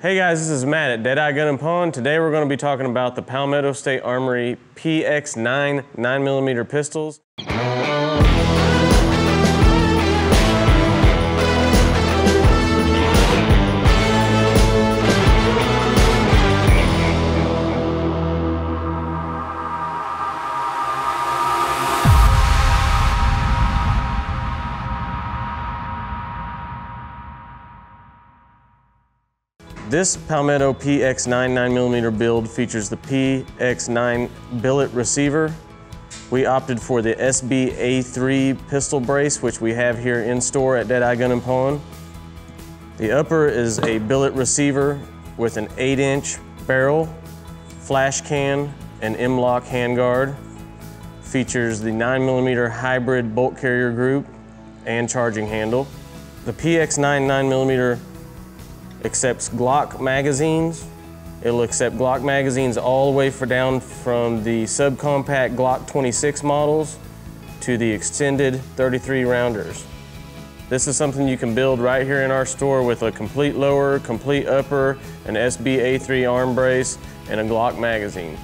Hey guys, this is Matt at Deadeye Gun and Pawn. Today we're going to be talking about the Palmetto State Aromry PX9 9mm pistols. This Palmetto PX9 9mm build features the PX9 billet receiver. We opted for the SBA3 pistol brace, which we have here in store at Deadeye Gun and Pawn. The upper is a billet receiver with an 8-inch barrel, flash can, and M-lock handguard. Features the 9mm hybrid bolt carrier group and charging handle. The PX9 9mm accepts Glock magazines. It'll accept Glock magazines all the way down from the subcompact Glock 26 models to the extended 33 rounders. This is something you can build right here in our store with a complete lower, complete upper, an SBA3 arm brace, and a Glock magazine.